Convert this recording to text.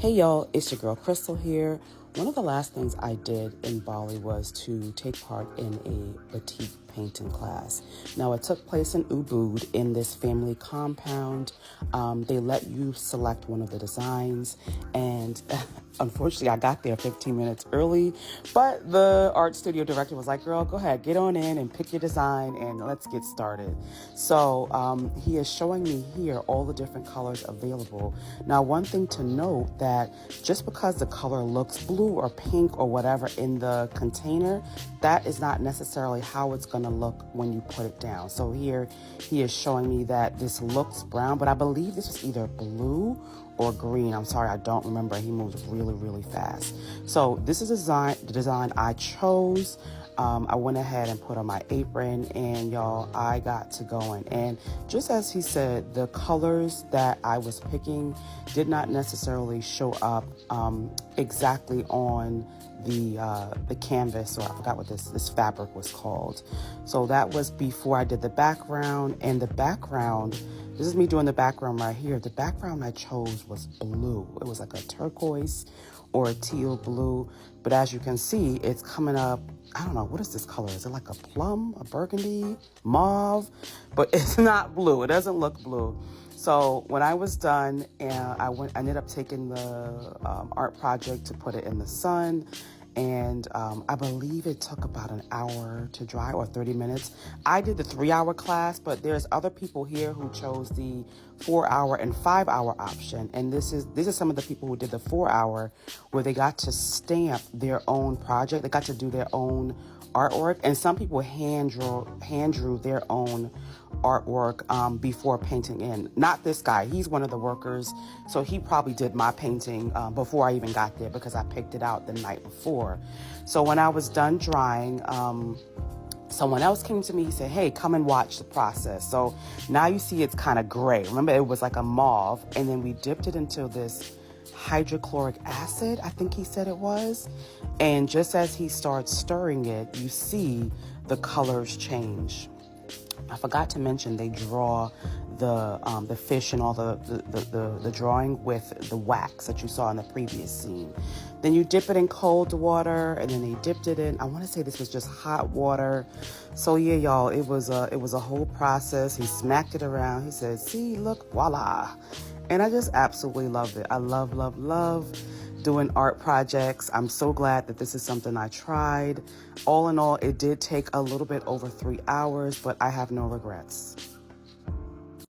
Hey y'all, it's your girl Crystal here. One of the last things I did in Bali was to take part in a Batik painting class. Now it took place in Ubud in this family compound. They let you select one of the designs, and unfortunately I got there 15 minutes early, but the art studio director was like, girl, go ahead, get on in and pick your design and let's get started. So he is showing me here all the different colors available. Now, one thing to note that just because the color looks blue or pink or whatever in the container, that is not necessarily how it's going to look when you put it down. So here he is showing me that this looks brown, but I believe this is either blue or green. I'm sorry, I don't remember. He moves really, really fast. So this is the design I chose. I went ahead and put on my apron, and y'all, I got to going. And just as he said, the colors that I was picking did not necessarily show up exactly on the canvas, or I forgot what this fabric was called. So that was before I did the background. And the background, this is me doing the background right here. The background I chose was blue. It was like a turquoise or a teal blue. But as you can see, it's coming up, I don't know, what is this color? Is it like a plum, a burgundy, mauve? But it's not blue. It doesn't look blue. So when I was done, I ended up taking the art project to put it in the sun. And I believe it took about an hour to dry, or 30 minutes. I did the 3-hour class, but there's other people here who chose the 4-hour and 5-hour option. And this is some of the people who did the 4-hour, where they got to stamp their own project. They got to do their own artwork, and some people hand drew their own artwork before painting in. Not this guy. He's one of the workers, so he probably did my painting before I even got there, because I picked it out the night before. So when I was done drying, someone else came to me. He said, hey, come and watch the process. So now you see it's kind of gray. Remember, it was like a mauve, and then we dipped it into this hydrochloric acid, I think he said it was. And just as he starts stirring it, you see the colors change. I forgot to mention they draw the fish and all the drawing with the wax that you saw in the previous scene. Then you dip it in cold water, and then they dipped it in, I want to say this was just hot water. So yeah, y'all, it was a whole process. He smacked it around. He said, see, look, voila. And I just absolutely loved it. I love doing art projects. I'm so glad that this is something I tried. All in all, it did take a little bit over 3 hours, but I have no regrets.